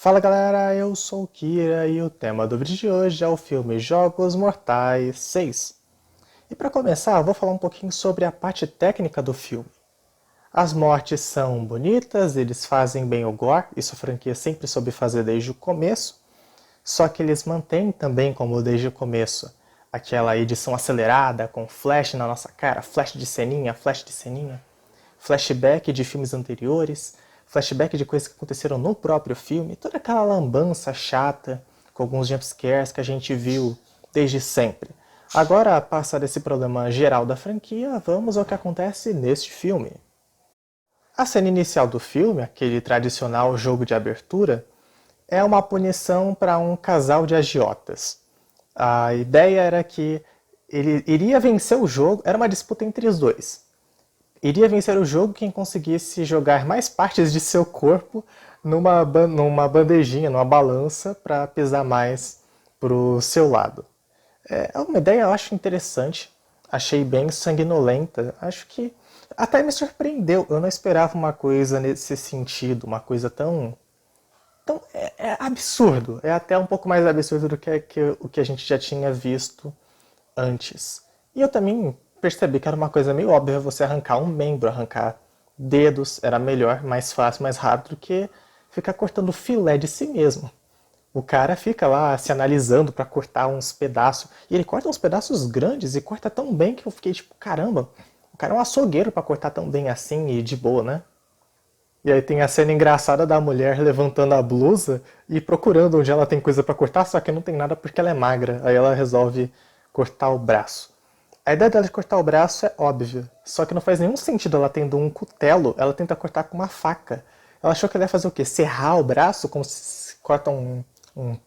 Fala galera, eu sou o Kira e o tema do vídeo de hoje é o filme Jogos Mortais 6. E para começar, eu vou falar um pouquinho sobre a parte técnica do filme. As mortes são bonitas, eles fazem bem o gore, isso a franquia sempre soube fazer desde o começo, só que eles mantêm também, como desde o começo, aquela edição acelerada, com flash na nossa cara, flash de ceninha, flashback de filmes anteriores, flashback de coisas que aconteceram no próprio filme, toda aquela lambança chata com alguns jumpscares que a gente viu desde sempre. Agora, passado esse problema geral da franquia, vamos ao que acontece neste filme. A cena inicial do filme, aquele tradicional jogo de abertura, é uma punição para um casal de agiotas. A ideia era que ele iria vencer o jogo, era uma disputa entre os dois. Iria vencer o jogo quem conseguisse jogar mais partes de seu corpo numa bandejinha, numa balança, para pesar mais pro seu lado. É uma ideia, eu acho interessante. Achei bem sanguinolenta. Acho que até me surpreendeu. Eu não esperava uma coisa nesse sentido, uma coisa tão... é absurdo. É até um pouco mais absurdo do que o que a gente já tinha visto antes. E eu também percebi que era uma coisa meio óbvia você arrancar um membro, arrancar dedos, era melhor, mais fácil, mais rápido do que ficar cortando filé de si mesmo. O cara fica lá se analisando para cortar uns pedaços, e ele corta uns pedaços grandes e corta tão bem que eu fiquei tipo, caramba, o cara é um açougueiro para cortar tão bem assim e de boa, né? E aí tem a cena engraçada da mulher levantando a blusa e procurando onde ela tem coisa para cortar, só que não tem nada porque ela é magra. Aí ela resolve cortar o braço. A ideia dela de cortar o braço é óbvia, só que não faz nenhum sentido ela tendo um cutelo, ela tenta cortar com uma faca. Ela achou que ela ia fazer o quê? Serrar o braço como se corta um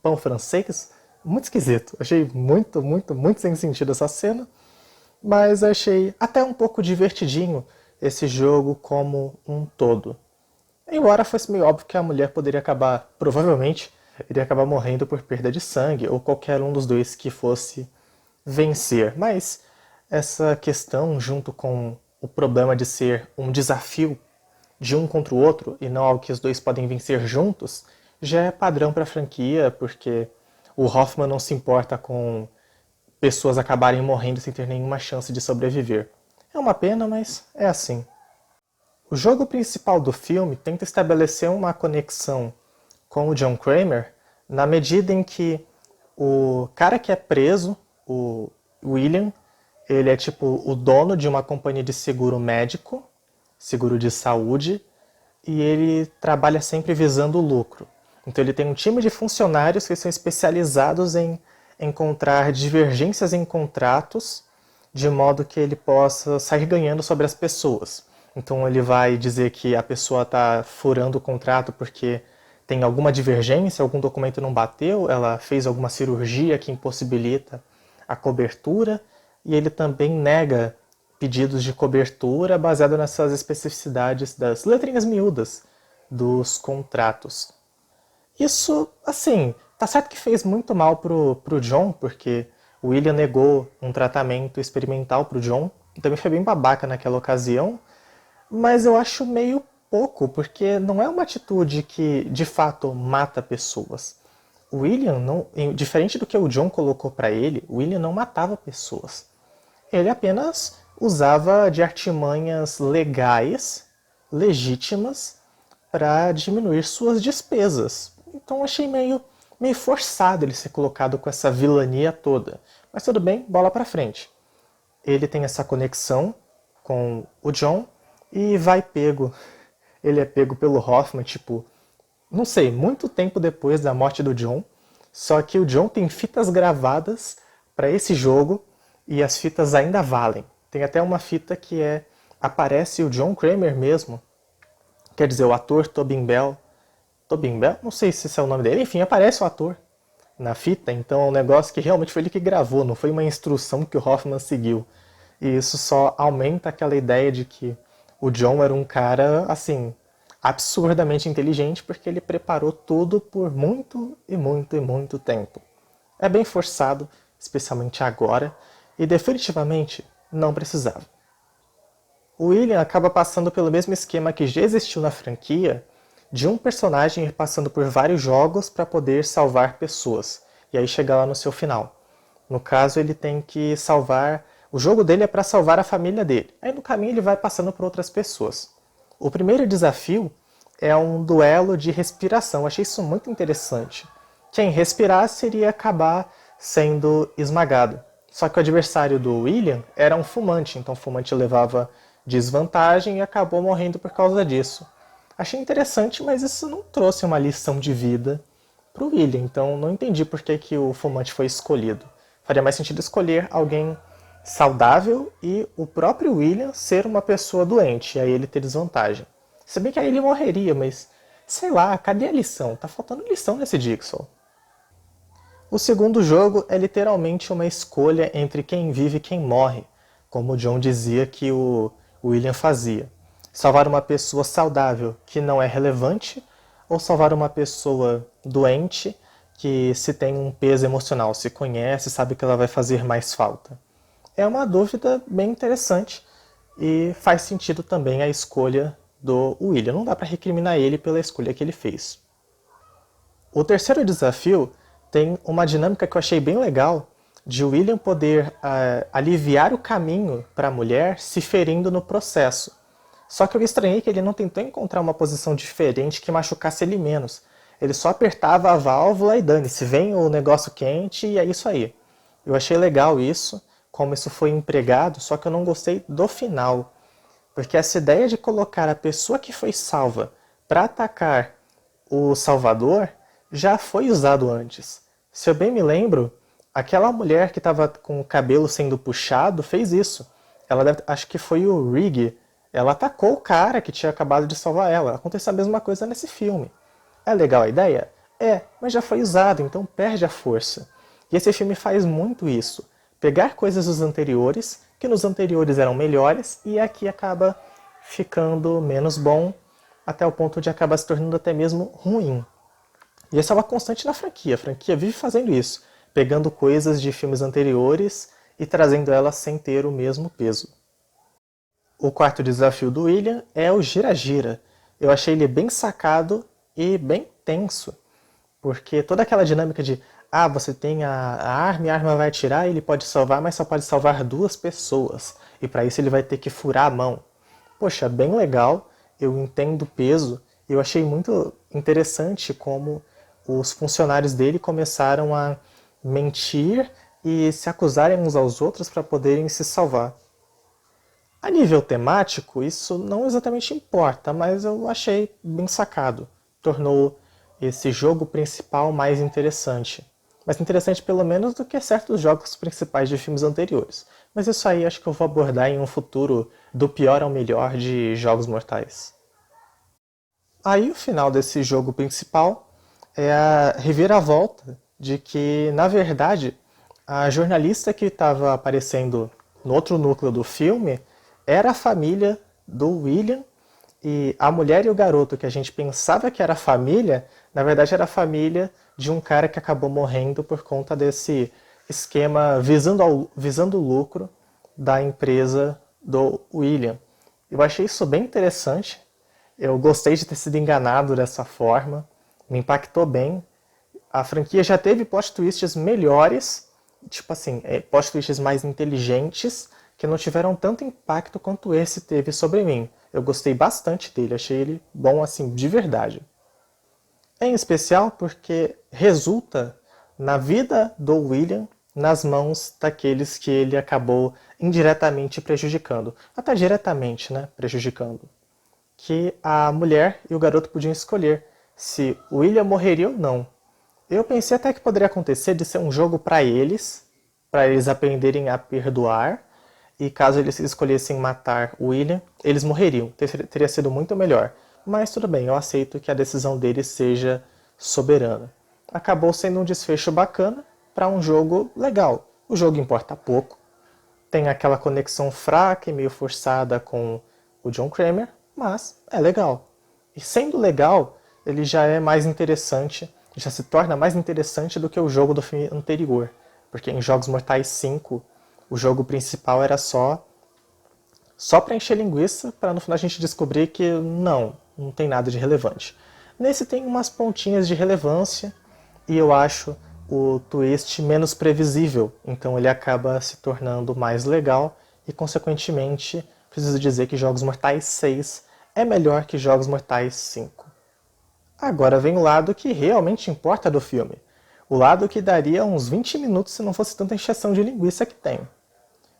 pão francês? Muito esquisito. Achei muito sem sentido essa cena, mas achei até um pouco divertidinho esse jogo como um todo. Embora fosse meio óbvio que a mulher poderia acabar, provavelmente, iria acabar morrendo por perda de sangue, ou qualquer um dos dois que fosse vencer. Mas essa questão, junto com o problema de ser um desafio de um contra o outro, e não algo que os dois podem vencer juntos, já é padrão para a franquia, porque o Hoffman não se importa com pessoas acabarem morrendo sem ter nenhuma chance de sobreviver. É uma pena, mas é assim. O jogo principal do filme tenta estabelecer uma conexão com o John Kramer na medida em que o cara que é preso, o William, ele é tipo o dono de uma companhia de seguro médico, seguro de saúde, e ele trabalha sempre visando o lucro. Então ele tem um time de funcionários que são especializados em encontrar divergências em contratos, de modo que ele possa sair ganhando sobre as pessoas. Então ele vai dizer que a pessoa está furando o contrato porque tem alguma divergência, algum documento não bateu, ela fez alguma cirurgia que impossibilita a cobertura, e ele também nega pedidos de cobertura baseado nessas especificidades das letrinhas miúdas dos contratos. Isso, assim, tá certo que fez muito mal pro John, porque o William negou um tratamento experimental pro John, e também foi bem babaca naquela ocasião, mas eu acho meio pouco, porque não é uma atitude que de fato mata pessoas. O William, não, diferente do que o John colocou para ele, o William não matava pessoas. Ele apenas usava de artimanhas legais, legítimas, para diminuir suas despesas. Então achei meio forçado ele ser colocado com essa vilania toda. Mas tudo bem, bola para frente. Ele tem essa conexão com o John e vai pego. Ele é pego pelo Hoffman, tipo, não sei, muito tempo depois da morte do John. Só que o John tem fitas gravadas para esse jogo e as fitas ainda valem. Tem até uma fita que aparece o John Kramer mesmo, quer dizer, o ator Tobin Bell. Tobin Bell? Não sei se esse é o nome dele. Enfim, aparece o ator na fita, então é um negócio que realmente foi ele que gravou, não foi uma instrução que o Hoffman seguiu. E isso só aumenta aquela ideia de que o John era um cara, assim, absurdamente inteligente, porque ele preparou tudo por muito tempo. É bem forçado, especialmente agora, e definitivamente não precisava. O William acaba passando pelo mesmo esquema que já existiu na franquia, de um personagem ir passando por vários jogos para poder salvar pessoas. E aí chegar lá no seu final. No caso, ele tem que salvar. O jogo dele é para salvar a família dele. Aí no caminho ele vai passando por outras pessoas. O primeiro desafio é um duelo de respiração. Eu achei isso muito interessante. Quem respirasse iria acabar sendo esmagado. Só que o adversário do William era um fumante, então o fumante levava desvantagem e acabou morrendo por causa disso. Achei interessante, mas isso não trouxe uma lição de vida para o William, então não entendi por que o fumante foi escolhido. Faria mais sentido escolher alguém saudável e o próprio William ser uma pessoa doente, e aí ele ter desvantagem. Se bem que aí ele morreria, mas sei lá, cadê a lição? Tá faltando lição nesse Jigsaw. O segundo jogo é literalmente uma escolha entre quem vive e quem morre, como o John dizia que o William fazia. Salvar uma pessoa saudável que não é relevante ou salvar uma pessoa doente que se tem um peso emocional, se conhece, sabe que ela vai fazer mais falta. É uma dúvida bem interessante e faz sentido também a escolha do William. Não dá para recriminar ele pela escolha que ele fez. O terceiro desafio tem uma dinâmica que eu achei bem legal de William poder aliviar o caminho para a mulher se ferindo no processo. Só que eu estranhei que ele não tentou encontrar uma posição diferente que machucasse ele menos. Ele só apertava a válvula e dane-se, vem o negócio quente e é isso aí. Eu achei legal isso, como isso foi empregado, só que eu não gostei do final. Porque essa ideia de colocar a pessoa que foi salva para atacar o Salvador já foi usado antes. Se eu bem me lembro, aquela mulher que estava com o cabelo sendo puxado fez isso. Acho que foi o Rig. Ela atacou o cara que tinha acabado de salvar ela. Aconteceu a mesma coisa nesse filme. É legal a ideia? É, mas já foi usado, então perde a força. E esse filme faz muito isso. Pegar coisas dos anteriores, que nos anteriores eram melhores, e aqui acaba ficando menos bom, até o ponto de acabar se tornando até mesmo ruim. E essa é uma constante na franquia. A franquia vive fazendo isso, pegando coisas de filmes anteriores e trazendo elas sem ter o mesmo peso. O quarto desafio do William é o gira-gira. Eu achei ele bem sacado e bem tenso, porque toda aquela dinâmica de você tem a arma e a arma vai atirar e ele pode salvar, mas só pode salvar duas pessoas. E para isso ele vai ter que furar a mão. Poxa, bem legal, eu entendo o peso. Eu achei muito interessante como os funcionários dele começaram a mentir e se acusarem uns aos outros para poderem se salvar. A nível temático, isso não exatamente importa, mas eu achei bem sacado. Tornou esse jogo principal mais interessante. Mais interessante pelo menos do que certos jogos principais de filmes anteriores. Mas isso aí acho que eu vou abordar em um futuro do pior ao melhor de Jogos Mortais. Aí o final desse jogo principal é a reviravolta de que, na verdade, a jornalista que estava aparecendo no outro núcleo do filme era a família do William, e a mulher e o garoto que a gente pensava que era família, na verdade era a família de um cara que acabou morrendo por conta desse esquema visando o lucro da empresa do William. Eu achei isso bem interessante. Eu gostei de ter sido enganado dessa forma. Me impactou bem. A franquia já teve plot twists melhores, tipo assim, plot twists mais inteligentes, que não tiveram tanto impacto quanto esse teve sobre mim. Eu gostei bastante dele, achei ele bom assim, de verdade. Em especial porque resulta na vida do William nas mãos daqueles que ele acabou indiretamente prejudicando. Até diretamente, né, prejudicando. Que a mulher e o garoto podiam escolher se o William morreria ou não. Eu pensei até que poderia acontecer de ser um jogo para eles aprenderem a perdoar, e caso eles escolhessem matar o William, eles morreriam. Teria sido muito melhor. Mas tudo bem, eu aceito que a decisão deles seja soberana. Acabou sendo um desfecho bacana para um jogo legal. O jogo importa pouco, tem aquela conexão fraca e meio forçada com o John Kramer, mas é legal. E sendo legal, ele já é mais interessante, já se torna mais interessante do que o jogo do filme anterior. Porque em Jogos Mortais 5, o jogo principal era só para encher linguiça, para no final a gente descobrir que não tem nada de relevante. Nesse tem umas pontinhas de relevância e eu acho o twist menos previsível, então ele acaba se tornando mais legal e, consequentemente, preciso dizer que Jogos Mortais 6 é melhor que Jogos Mortais 5. Agora vem o lado que realmente importa do filme. O lado que daria uns 20 minutos se não fosse tanta encheção de linguiça que tem.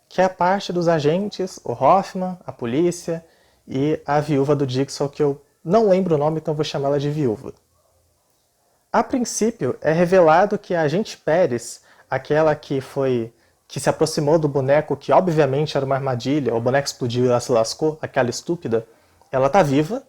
Que é a parte dos agentes, o Hoffman, a polícia e a viúva do Jigsaw, que eu não lembro o nome, então vou chamá-la de viúva. A princípio, é revelado que a agente Pérez, aquela que se aproximou do boneco, que obviamente era uma armadilha, o boneco explodiu e ela se lascou, aquela estúpida, ela tá viva,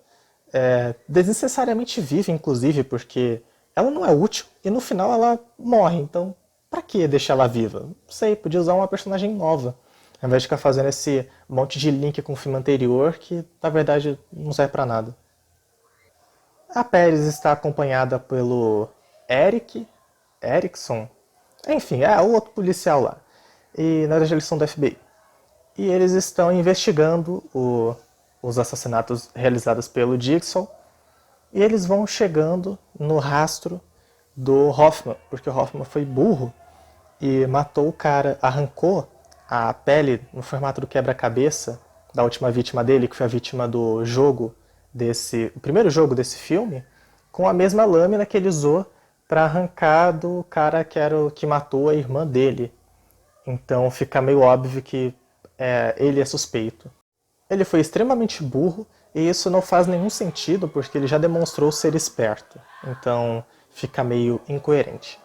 desnecessariamente viva, inclusive, porque ela não é útil e no final ela morre, então pra que deixar ela viva? Não sei, podia usar uma personagem nova, ao invés de ficar fazendo esse monte de link com o filme anterior que, na verdade, não serve pra nada. A Pérez está acompanhada pelo Erickson, enfim, é o outro policial lá. E na verdade eles são do FBI. E eles estão investigando os assassinatos realizados pelo Jigsaw. E eles vão chegando no rastro do Hoffman, porque o Hoffman foi burro e matou o cara, arrancou a pele no formato do quebra-cabeça da última vítima dele, que foi a vítima do jogo o primeiro jogo desse filme, com a mesma lâmina que ele usou para arrancar do cara que matou a irmã dele. Então fica meio óbvio que ele é suspeito. Ele foi extremamente burro e isso não faz nenhum sentido porque ele já demonstrou ser esperto. Então fica meio incoerente.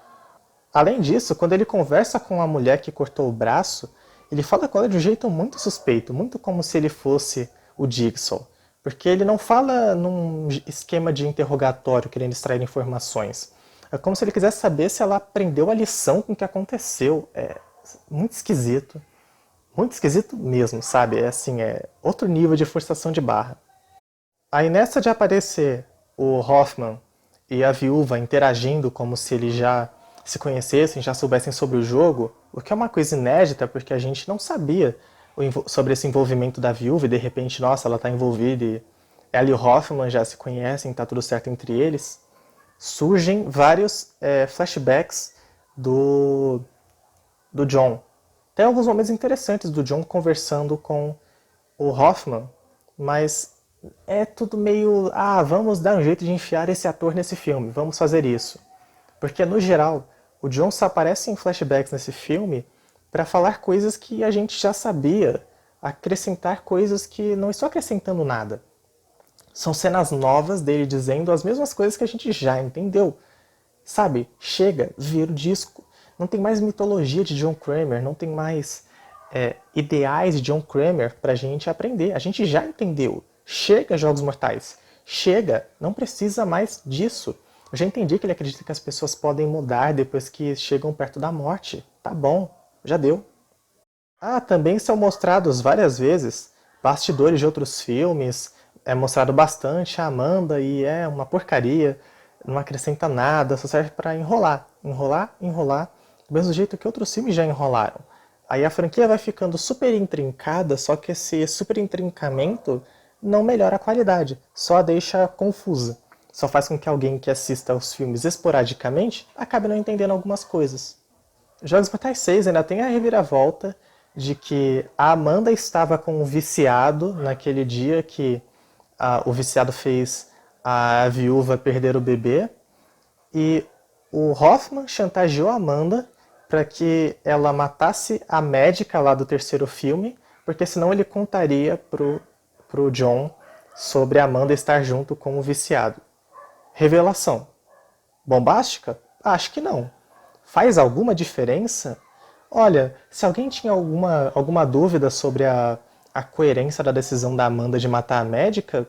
Além disso, quando ele conversa com a mulher que cortou o braço, ele fala com ela de um jeito muito suspeito, muito como se ele fosse o Jigsaw. Porque ele não fala num esquema de interrogatório, querendo extrair informações. É como se ele quisesse saber se ela aprendeu a lição com o que aconteceu. É muito esquisito. Muito esquisito mesmo, sabe? É outro nível de forçação de barra. Aí nessa de aparecer o Hoffman e a viúva interagindo como se eles já se conhecessem, já soubessem sobre o jogo, o que é uma coisa inédita porque a gente não sabia sobre esse envolvimento da viúva e de repente, nossa, ela está envolvida e ela e o Hoffman já se conhecem, está tudo certo entre eles. Surgem vários flashbacks do John. Tem alguns momentos interessantes do John conversando com o Hoffman, mas é tudo meio, vamos dar um jeito de enfiar esse ator nesse filme, vamos fazer isso. Porque, no geral, o John só aparece em flashbacks nesse filme para falar coisas que a gente já sabia, acrescentar coisas que não estão acrescentando nada. São cenas novas dele dizendo as mesmas coisas que a gente já entendeu. Sabe, chega, vira o disco. Não tem mais mitologia de John Kramer, não tem mais ideais de John Kramer pra gente aprender. A gente já entendeu. Chega, Jogos Mortais. Chega, não precisa mais disso. Eu já entendi que ele acredita que as pessoas podem mudar depois que chegam perto da morte. Tá bom, já deu. Também são mostrados várias vezes bastidores de outros filmes. É mostrado bastante a Amanda e é uma porcaria. Não acrescenta nada, só serve pra enrolar. Enrolar, enrolar. Do mesmo jeito que outros filmes já enrolaram. Aí a franquia vai ficando super intrincada, só que esse super intrincamento não melhora a qualidade, só a deixa confusa. Só faz com que alguém que assista aos filmes esporadicamente acabe não entendendo algumas coisas. Jogos Mortais 6 ainda tem a reviravolta de que a Amanda estava com um viciado naquele dia que o viciado fez a viúva perder o bebê, e o Hoffman chantageou a Amanda para que ela matasse a médica lá do terceiro filme, porque senão ele contaria pro John sobre a Amanda estar junto com o viciado. Revelação. Bombástica? Acho que não. Faz alguma diferença? Olha, se alguém tinha alguma dúvida sobre a coerência da decisão da Amanda de matar a médica,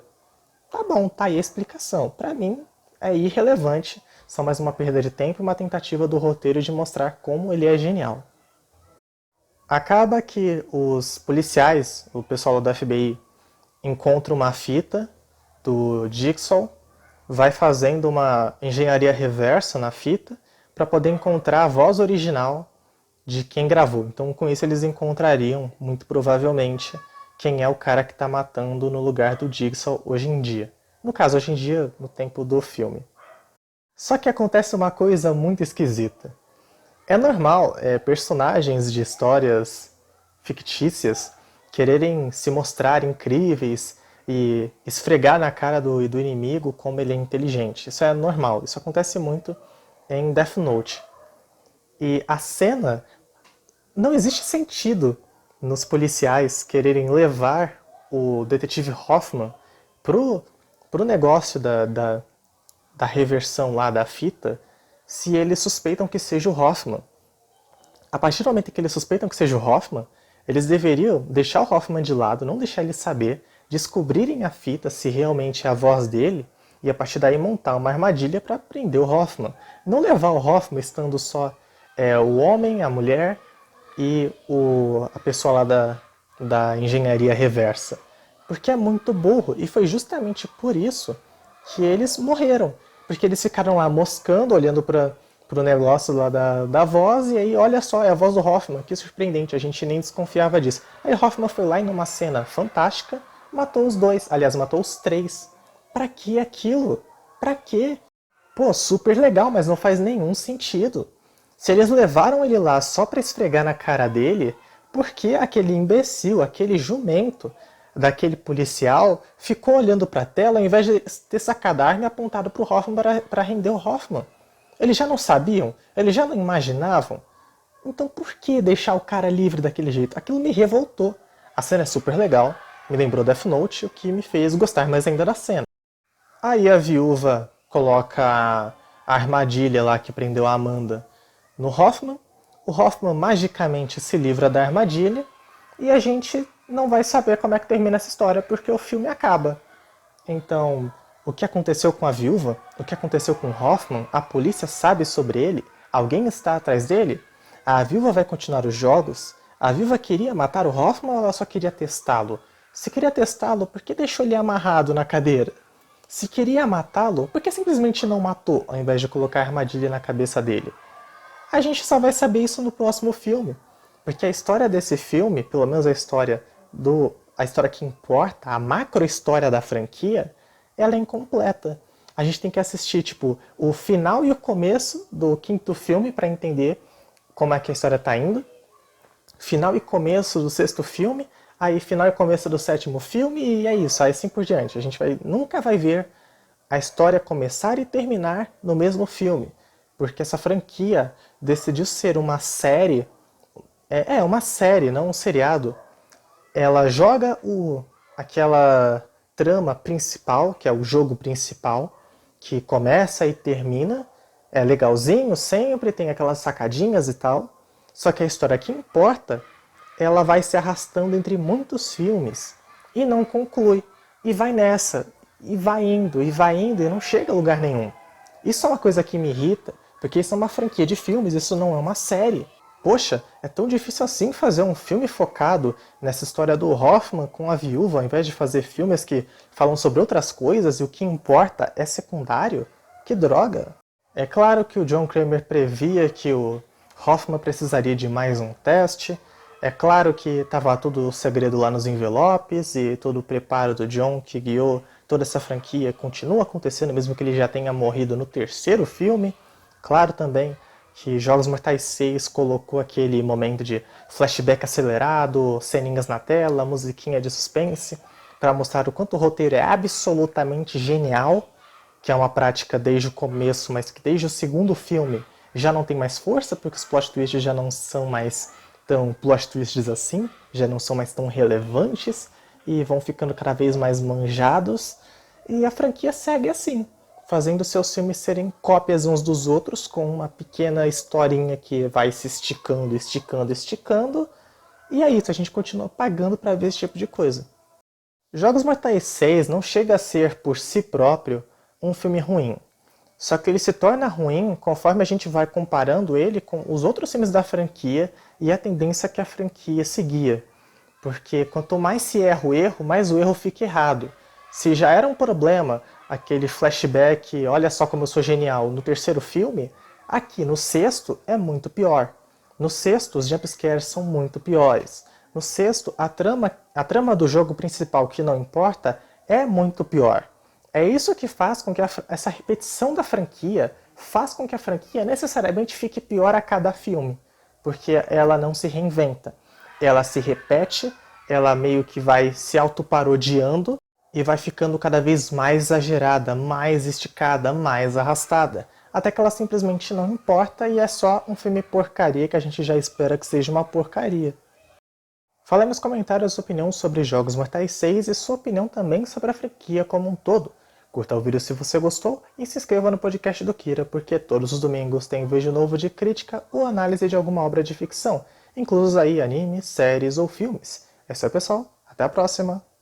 tá bom, tá aí a explicação. Pra mim, é irrelevante. Só mais uma perda de tempo e uma tentativa do roteiro de mostrar como ele é genial. Acaba que os policiais, o pessoal do FBI, encontra uma fita do Jigsaw, vai fazendo uma engenharia reversa na fita para poder encontrar a voz original de quem gravou. Então, com isso, eles encontrariam, muito provavelmente, quem é o cara que está matando no lugar do Jigsaw hoje em dia. No caso, hoje em dia, no tempo do filme. Só que acontece uma coisa muito esquisita. É normal personagens de histórias fictícias quererem se mostrar incríveis e esfregar na cara do inimigo como ele é inteligente. Isso é normal, isso acontece muito em Death Note. E a cena, não existe sentido nos policiais quererem levar o detetive Hoffman pro negócio da reversão lá da fita se eles suspeitam que seja o Hoffman. A partir do momento que eles suspeitam que seja o Hoffman, eles deveriam deixar o Hoffman de lado, não deixar ele saber, descobrirem a fita se realmente é a voz dele e a partir daí montar uma armadilha para prender o Hoffman. Não levar o Hoffman estando só o homem, a mulher e a pessoa lá da engenharia reversa. Porque é muito burro e foi justamente por isso que eles morreram. Porque eles ficaram lá moscando, olhando para o negócio lá da voz, e aí, olha só, é a voz do Hoffman, que surpreendente, a gente nem desconfiava disso. Aí Hoffman foi lá e numa cena fantástica, matou os dois, aliás, matou os três. Pra que aquilo? Pra quê? Pô, super legal, mas não faz nenhum sentido. Se eles levaram ele lá só pra esfregar na cara dele, por que aquele imbecil, aquele jumento daquele policial ficou olhando pra tela ao invés de ter sacado a arma e apontado pro Hoffman para render o Hoffman? Eles já não sabiam? Eles já não imaginavam? Então por que deixar o cara livre daquele jeito? Aquilo me revoltou. A cena é super legal, me lembrou Death Note, o que me fez gostar mais ainda da cena. Aí a viúva coloca a armadilha lá que prendeu a Amanda no Hoffman, o Hoffman magicamente se livra da armadilha e a gente não vai saber como é que termina essa história porque o filme acaba. Então, o que aconteceu com a viúva, o que aconteceu com Hoffman, a polícia sabe sobre ele, alguém está atrás dele, a viúva vai continuar os jogos, a viúva queria matar o Hoffman ou ela só queria testá-lo? Se queria testá-lo, por que deixou ele amarrado na cadeira? Se queria matá-lo, por que simplesmente não matou ao invés de colocar a armadilha na cabeça dele? A gente só vai saber isso no próximo filme. Porque a história desse filme, pelo menos a história que importa, a macro história da franquia, ela é incompleta. A gente tem que assistir, tipo, o final e o começo do quinto filme para entender como é que a história tá indo. Final e começo do sexto filme, aí final e começo do sétimo filme, e é isso, aí assim por diante. A gente nunca vai ver a história começar e terminar no mesmo filme. Porque essa franquia decidiu ser uma série, uma série, não um seriado. Ela joga aquela trama principal, que é o jogo principal, que começa e termina, é legalzinho sempre, tem aquelas sacadinhas e tal, só que a história que importa, ela vai se arrastando entre muitos filmes e não conclui, e vai nessa, e vai indo, e não chega a lugar nenhum. Isso é uma coisa que me irrita, porque isso é uma franquia de filmes, isso não é uma série. Poxa, é tão difícil assim fazer um filme focado nessa história do Hoffman com a viúva, ao invés de fazer filmes que falam sobre outras coisas e o que importa é secundário? Que droga! É claro que o John Kramer previa que o Hoffman precisaria de mais um teste, é claro que estava tudo o segredo lá nos envelopes e todo o preparo do John que guiou toda essa franquia continua acontecendo mesmo que ele já tenha morrido no terceiro filme. Claro também que Jogos Mortais 6 colocou aquele momento de flashback acelerado, ceninhas na tela, musiquinha de suspense, para mostrar o quanto o roteiro é absolutamente genial, que é uma prática desde o começo, mas que desde o segundo filme já não tem mais força, porque os plot twists já não são mais tão plot twists assim, já não são mais tão relevantes, e vão ficando cada vez mais manjados, e a franquia segue assim, fazendo seus filmes serem cópias uns dos outros, com uma pequena historinha que vai se esticando, esticando, esticando, e é isso, a gente continua pagando para ver esse tipo de coisa. Jogos Mortais 6 não chega a ser, por si próprio, um filme ruim. Só que ele se torna ruim conforme a gente vai comparando ele com os outros filmes da franquia e a tendência que a franquia seguia. Porque quanto mais se erra o erro, mais o erro fica errado. Se já era um problema aquele flashback, olha só como eu sou genial, no terceiro filme, aqui no sexto é muito pior. No sexto, os jumpscares são muito piores. No sexto, a trama do jogo principal, que não importa, é muito pior. É isso que faz com que essa repetição da franquia faz com que a franquia necessariamente fique pior a cada filme, porque ela não se reinventa. Ela se repete, ela meio que vai se autoparodiando e vai ficando cada vez mais exagerada, mais esticada, mais arrastada, até que ela simplesmente não importa e é só um filme porcaria que a gente já espera que seja uma porcaria. Fala aí nos comentários a sua opinião sobre Jogos Mortais 6 e sua opinião também sobre a franquia como um todo. Curta o vídeo se você gostou e se inscreva no podcast do Kira, porque todos os domingos tem vídeo novo de crítica ou análise de alguma obra de ficção, inclusos aí animes, séries ou filmes. É isso aí, pessoal. Até a próxima!